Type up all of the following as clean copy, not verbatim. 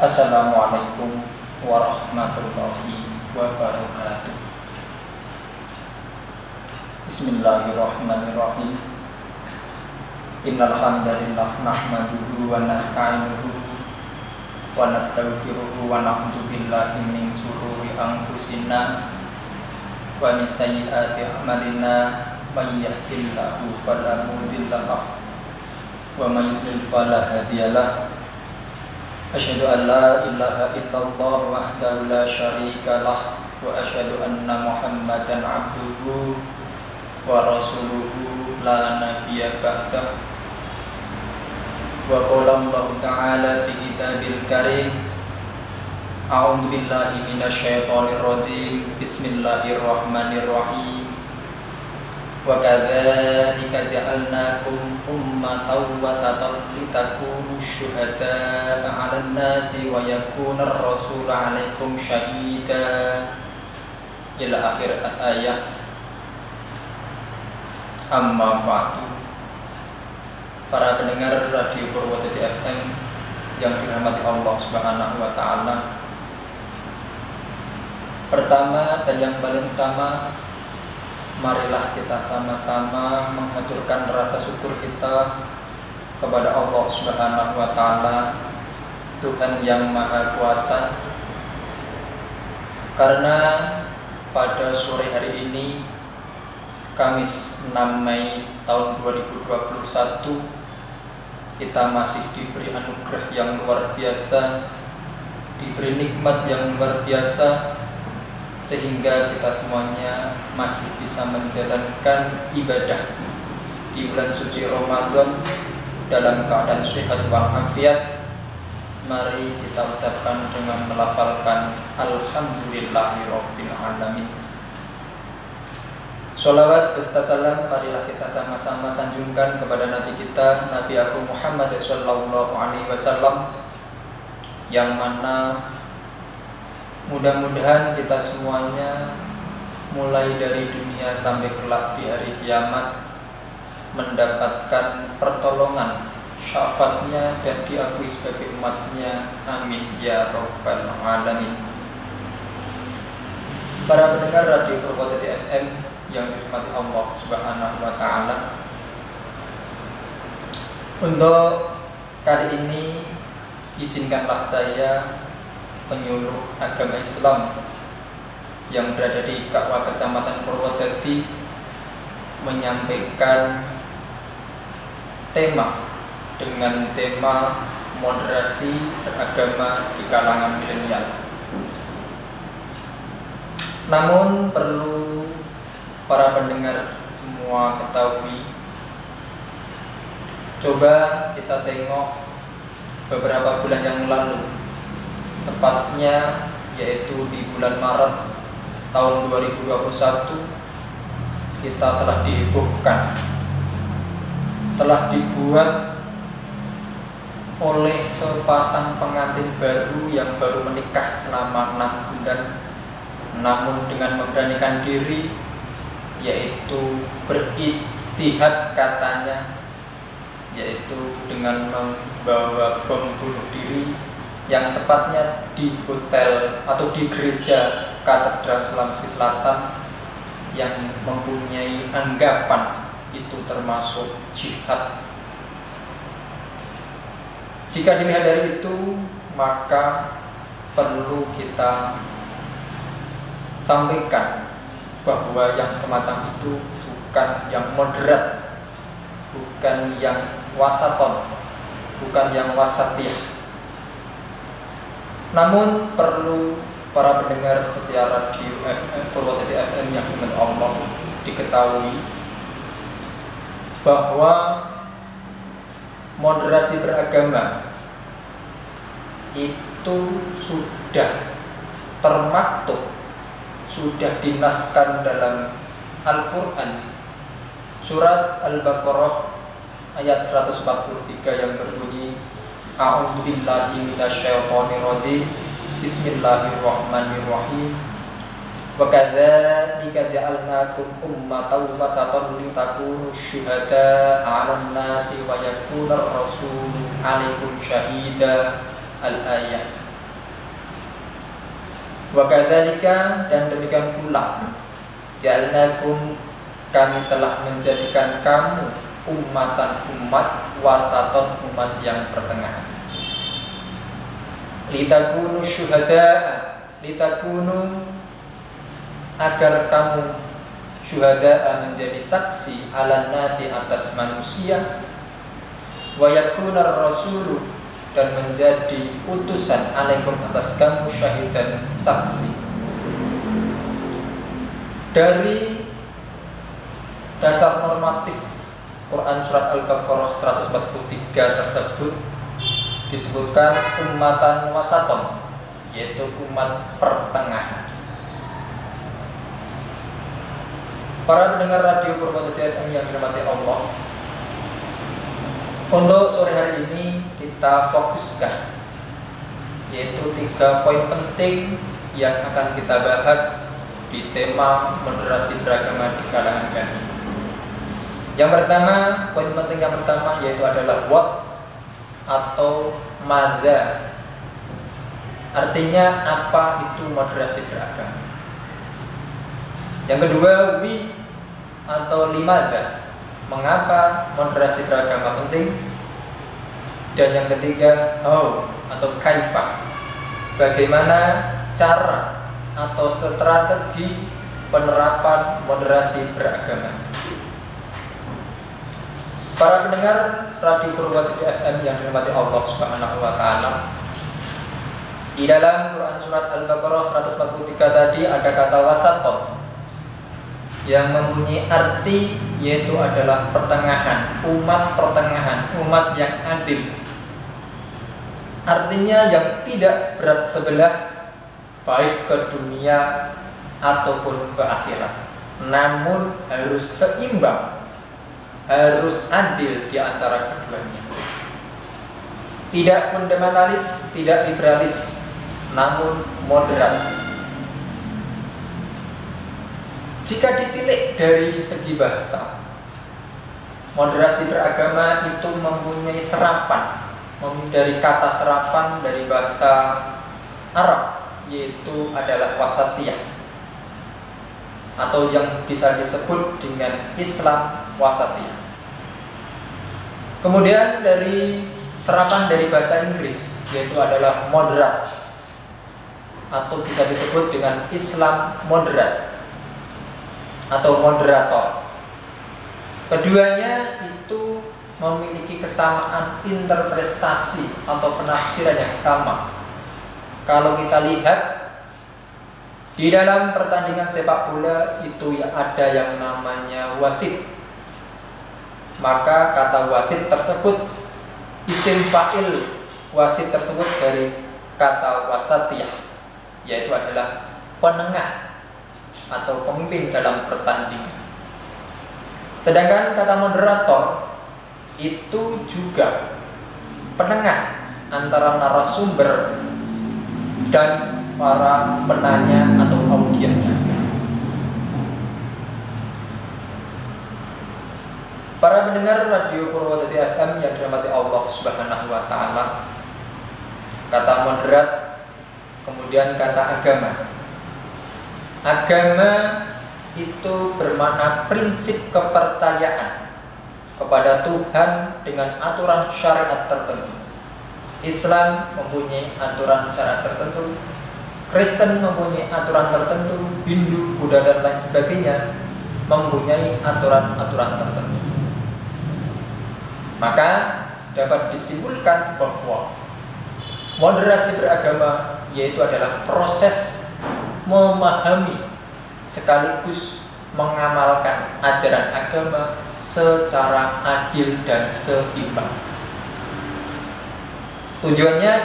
Assalamualaikum warahmatullahi wabarakatuh. Bismillahirrahmanirrahim. Innal hamdalillah nahmaduhu wa nasta'inuhu wa nastaghfiruhu wa na'udzu billahi min shururi anfusina wa min sayyiati a'malina may yahdihillahu fala mudilla lahu wa may yudlil fala hadiya lahu. Asyhadu an la ilaha illallah wahdahu la syarika lah wa asyhadu anna Muhammadan abduhu wa rasuluhu la nabiyya ba'dah. Wa qala Allah ta'ala fi kitabil karim, a'udzu billahi minasy syaithanir rajim, bismillahirrahmanirrahim. Wa kadzalika ja'alnakum ummatan wasatan litakunu syuhada'a 'alan nasi wa yakuna ar-rasulu 'alaikum syahida ila akhir ayat. Amma ba'du. Para pendengar Radio Purwodadi FM yang dirahmati Allah Subhanahu wa taala. Pertama dan yang paling utama, marilah kita sama-sama mengaturkan rasa syukur kita kepada Allah Subhanahu wa taala, Tuhan yang Maha Kuasa. Karena pada sore hari ini, Kamis 6 Mei tahun 2021, kita masih diberi anugerah yang luar biasa, diberi nikmat yang luar biasa, sehingga kita semuanya masih bisa menjalankan ibadah di bulan suci Ramadan dalam keadaan sehat walafiat. Mari kita ucapkan dengan melafalkan Alhamdulillahirabbil alamin. Sholawat beserta salam marilah kita sama-sama sanjungkan kepada Nabi kita, Nabi Agung Muhammad sallallahu alaihi wasallam, yang mana mudah-mudahan kita semuanya mulai dari dunia sampai kelak di hari kiamat mendapatkan pertolongan, syafaatnya, dan diakui sebagai umatnya. Amin ya rabbal alamin. Para pendengar Radio Purwodadi FM yang dirahmati Allah Subhanahu wa taala, untuk kali ini izinkanlah saya, penyuluh agama Islam yang berada di Kakwa Kecamatan Purwodadi, menyampaikan tema dengan tema moderasi beragama di kalangan milenial. Namun perlu para pendengar semua ketahui, coba kita tengok beberapa bulan yang lalu, tepatnya yaitu di bulan Maret tahun 2021, kita telah dihebohkan, telah dibuat oleh sepasang pengantin baru yang baru menikah selama 6 bulan, namun dengan memberanikan diri, yaitu berijtihad katanya, yaitu dengan membawa bom bunuh diri, yang tepatnya di hotel atau di gereja Katedral Sulawesi Selatan, yang mempunyai anggapan itu termasuk jihad. Jika dilihat dari itu, maka perlu kita sampaikan bahwa yang semacam itu bukan yang moderat, bukan yang wasaton, bukan yang wasatiyah. Namun perlu para pendengar setia Radio Purwodadi FM yang dimuliakan Allah diketahui bahwa moderasi beragama itu sudah termaktub, sudah dinaskan dalam Al-Quran, surat Al-Baqarah ayat 143 yang berbunyi, a'udzu billahi minasy syaithanir rajim, bismillahirrahmanirrahim. Wa kadzalika ja'alnakum ummatan wasatan litakunu syuhada'a 'alan nasi wa yakuna ar-rasulu 'alaikum syahida. Al-ayat. Wa kadzalika, dan demikian pula ja'alnakum, kami telah menjadikan kamu umat wasaton, umat yang pertengahan. Litakunu syuhada'a, litakunu, agar kamu syuhada'a, menjadi saksi, ala nasi, atas manusia, wa yakunar rasulu, dan menjadi utusan, alaikum, atas kamu, syahidan, saksi. Dari dasar normatif Quran surat Al-Baqarah 143 tersebut disebutkan ummatan wasaton, yaitu umat pertengahan. Para pendengar radio Purwodadi FM yang dirahmati Allah, untuk sore hari ini kita fokuskan, yaitu 3 poin penting yang akan kita bahas di tema moderasi beragama di kalangan kami. Yang pertama, poin penting yang pertama yaitu adalah what atau madza. Artinya apa itu moderasi beragama. Yang kedua, wi atau limadza. Mengapa moderasi beragama penting? Dan yang ketiga, how atau kaifa. Bagaimana cara atau strategi penerapan moderasi beragama. Para pendengar radio Purwodadi FM yang dirahmati Allah Subhanahu wa taala, di dalam Quran surat Al-Baqarah 143 tadi ada kata wasaton yang mempunyai arti yaitu adalah pertengahan, umat pertengahan, umat yang adil. Artinya yang tidak berat sebelah, baik ke dunia ataupun ke akhirat, namun harus seimbang, harus adil di antara keduanya. Tidak fundamentalis, tidak liberalis, namun moderat. Jika ditilik dari segi bahasa, moderasi beragama itu mempunyai serapan, dari kata serapan dari bahasa Arab, yaitu adalah wasatiyah, atau yang bisa disebut dengan Islam wasatiyah. Kemudian dari serapan dari bahasa Inggris, yaitu adalah moderat, atau bisa disebut dengan Islam moderat atau moderator. Keduanya itu memiliki kesamaan interpretasi atau penafsiran yang sama. Kalau kita lihat di dalam pertandingan sepak bola itu ada yang namanya wasit. Maka kata wasit tersebut, isim fa'il wasit tersebut dari kata wasatiyah, yaitu adalah penengah atau pemimpin dalam pertandingan. Sedangkan kata moderator itu juga penengah antara narasumber dan para penanya atau audiennya. Para pendengar radio Purwodadi FM yang dirahmati Allah Subhanahu wa taala, kata moderat, kemudian kata agama. Agama itu bermakna prinsip kepercayaan kepada Tuhan dengan aturan syariat tertentu. Islam mempunyai aturan syariat tertentu, Kristen mempunyai aturan tertentu, Hindu, Buddha dan lain sebagainya mempunyai aturan-aturan tertentu. Maka dapat disimpulkan bahwa moderasi beragama yaitu adalah proses memahami sekaligus mengamalkan ajaran agama secara adil dan seimbang. Tujuannya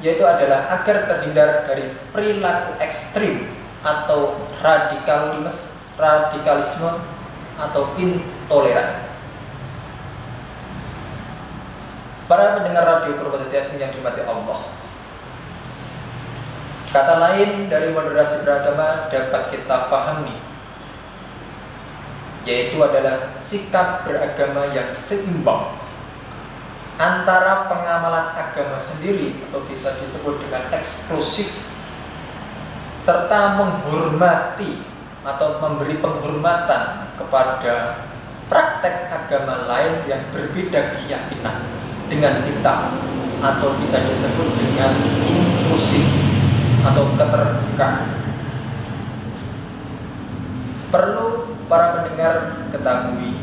yaitu adalah agar terhindar dari perilaku ekstrim atau radikalisme atau intoleran. Para pendengar radio Purwodadi FM yang dirahmati Allah, kata lain dari moderasi beragama dapat kita pahami, yaitu adalah sikap beragama yang seimbang antara pengamalan agama sendiri atau bisa disebut dengan eksklusif serta menghormati atau memberi penghormatan kepada praktek agama lain yang berbeda keyakinan dengan kita, atau bisa disebut dengan inklusif atau keterbukaan. Perlu para pendengar ketahui,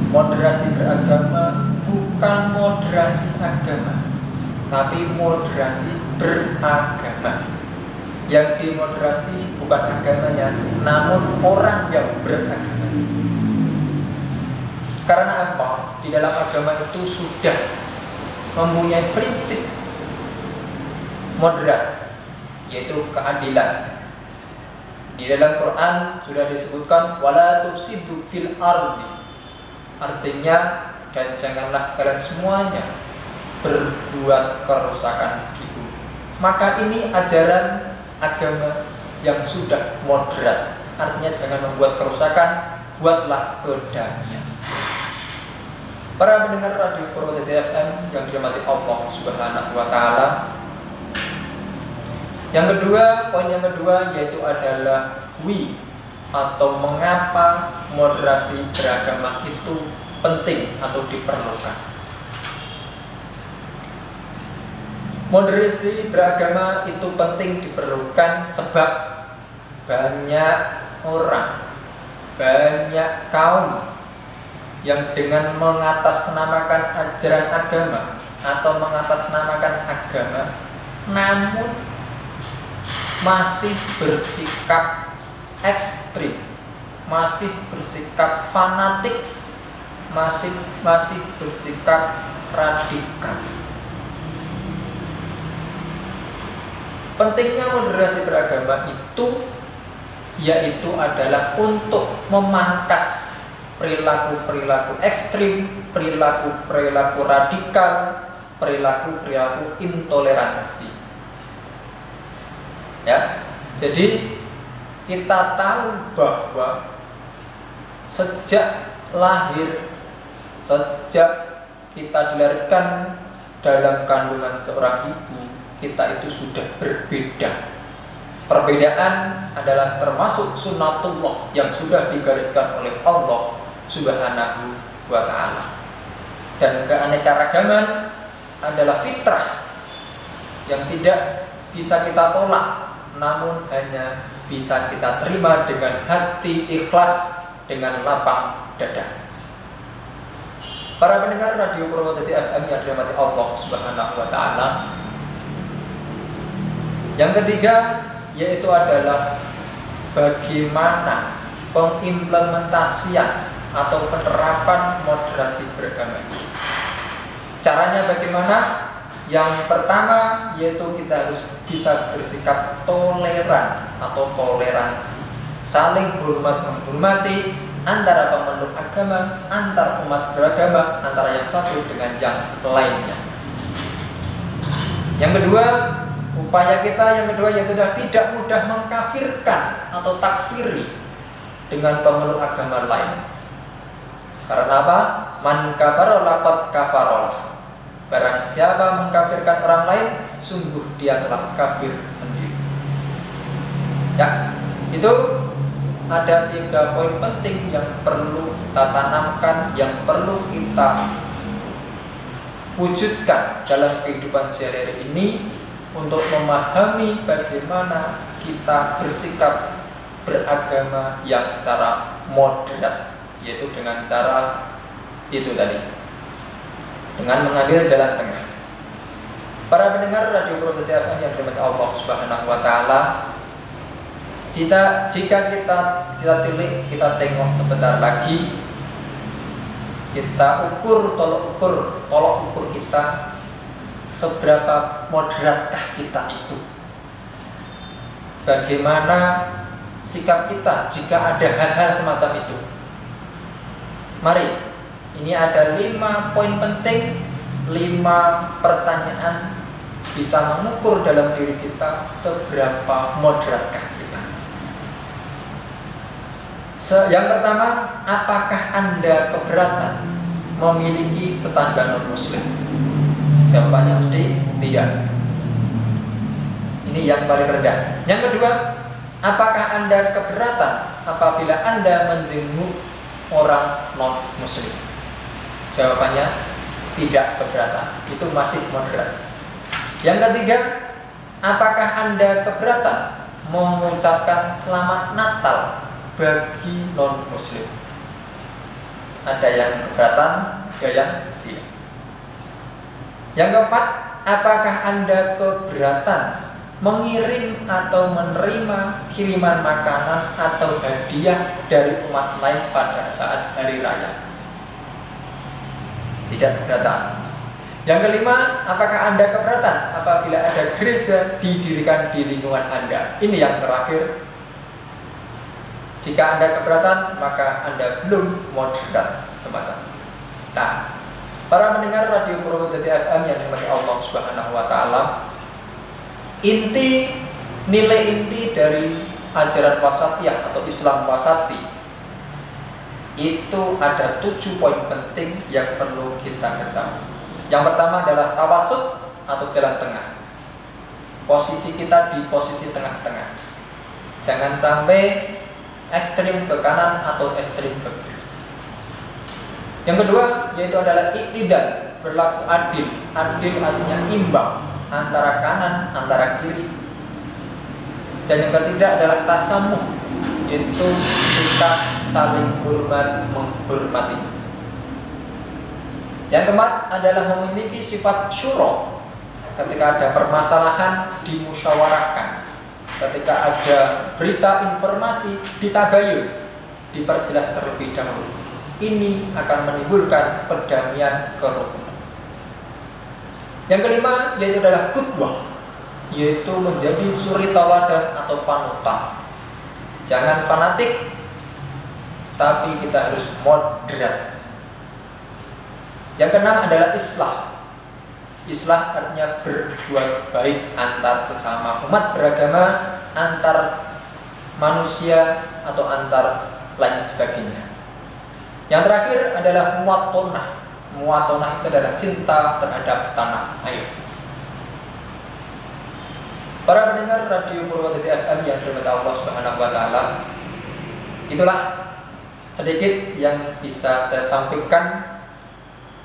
moderasi beragama bukan moderasi agama, tapi moderasi beragama. Yang dimoderasi bukan agamanya, namun orang yang beragama. Karena apa? Di dalam agama itu sudah mempunyai prinsip moderat, yaitu keadilan. Di dalam Quran sudah disebutkan wala tufsidu fil ardi. Artinya, dan janganlah kalian semuanya berbuat kerusakan di bumi. Maka ini ajaran agama yang sudah moderat. Artinya jangan membuat kerusakan, buatlah kedamaian. Para pendengar Radio Purwodadi FM yang dirahmati Allah Subhanahu wa taala. Yang kedua, poin yang kedua yaitu adalah atau mengapa moderasi beragama itu penting atau diperlukan. Moderasi beragama itu penting diperlukan sebab banyak orang, banyak kaum yang dengan mengatasnamakan ajaran agama atau mengatasnamakan agama, namun masih bersikap ekstrim, masih bersikap fanatik, masih bersikap radikal. Pentingnya moderasi beragama itu yaitu adalah untuk memangkas perilaku-perilaku ekstrim, perilaku-perilaku radikal, perilaku-perilaku intoleransi. Ya, jadi kita tahu bahwa sejak lahir, sejak kita dilahirkan dalam kandungan seorang ibu, kita itu sudah berbeda. Perbedaan adalah termasuk sunnatullah yang sudah digariskan oleh Allah Subhanahu wa ta'ala. Dan keanekaragaman adalah fitrah yang tidak bisa kita tolak, namun hanya bisa kita terima dengan hati ikhlas, dengan lapang dada. Para pendengar Radio Purwodadi FM yang dirahmati Allah Subhanahu wa ta'ala. Yang ketiga yaitu adalah bagaimana pengimplementasian atau penerapan moderasi beragama ini. Caranya bagaimana? Yang pertama yaitu kita harus bisa bersikap toleran atau toleransi, saling menghormati antara pemeluk agama, antar umat beragama, antara yang satu dengan yang lainnya. Yang kedua, upaya kita yang kedua yaitu tidak mudah mengkafirkan atau takfiri dengan pemeluk agama lain. Karena apa? Man kafara laqad kafarolah. Barang siapa mengkafirkan orang lain, sungguh dia telah kafir sendiri. Ya, itu ada 3 poin penting yang perlu kita tanamkan, yang perlu kita wujudkan dalam kehidupan sehari-hari ini untuk memahami bagaimana kita bersikap beragama yang secara moderat, yaitu dengan cara itu tadi, dengan mengambil jalan tengah. Para pendengar Radio Purwodadi FM yang dirahmati Allah Subhanahu wa taala, jika kita tilik, kita tengok sebentar lagi, kita tolok ukur kita seberapa moderatkah kita itu. Bagaimana sikap kita jika ada hal-hal semacam itu. Mari, ini ada 5 poin penting, 5 pertanyaan bisa mengukur dalam diri kita seberapa moderatkah kita. Yang pertama, apakah Anda keberatan memiliki tetangga non-muslim? Jawabannya mesti tidak. Ini yang paling rendah. Yang kedua, apakah Anda keberatan apabila Anda menjenguk orang non-muslim? Jawabannya tidak keberatan. Itu masih moderat. Yang ketiga, apakah Anda keberatan mengucapkan selamat Natal bagi non-muslim? Ada yang keberatan, ada yang tidak. Yang keempat, apakah Anda keberatan mengirim atau menerima kiriman makanan atau hadiah dari umat lain pada saat hari raya? Tidak keberatan. Yang kelima, apakah Anda keberatan apabila ada gereja didirikan di lingkungan Anda? Ini yang terakhir. Jika Anda keberatan, maka Anda belum moderat semacam itu. Nah, para pendengar Radio Purwodadi FM yang dimiliki Allah Subhanahu wa taala, nilai inti dari ajaran wasatiyah atau Islam wasati itu ada 7 poin penting yang perlu kita ketahui. Yang pertama adalah tawasud atau jalan tengah. Posisi kita di posisi tengah-tengah. Jangan sampai ekstrim ke kanan atau ekstrim ke kiri. Yang kedua yaitu adalah i'tidal, berlaku adil. Adil artinya imbang antara kanan, antara kiri. Dan yang ketiga adalah tasamuh, yaitu kita saling menghormati. Yang keempat adalah memiliki sifat syura. Ketika ada permasalahan dimusyawarahkan. Ketika ada berita informasi ditabayun, diperjelas terlebih dahulu. Ini akan menimbulkan perdamaian kerukunan. Yang kelima yaitu adalah qudwah, yaitu menjadi suri tauladan atau panutan. Jangan fanatik, tapi kita harus moderat. Yang keenam adalah islah. Islah artinya berbuat baik antar sesama umat beragama, antar manusia atau antar lain sebagainya. Yang terakhir adalah muwatonah. Muwatonah itu adalah cinta terhadap tanah air. Para pendengar Radio Purwodadi FM yang dirahmati Allah Subhanahu wa taala, itulah sedikit yang bisa saya sampaikan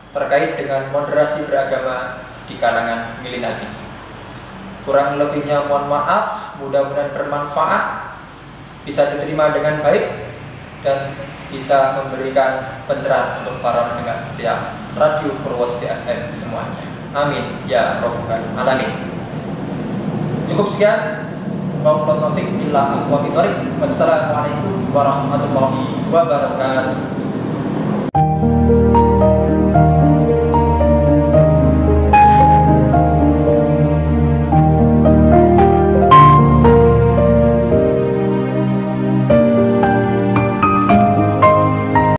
terkait dengan moderasi beragama di kalangan milenial ini. Kurang lebihnya mohon maaf, mudah-mudahan bermanfaat, bisa diterima dengan baik dan bisa memberikan pencerahan untuk para pendengar setia Radio Purwodadi FM semuanya. Amin ya rabbal alamin. Cukup sekian. Wassalamualaikum warahmatullahi wabarakatuh.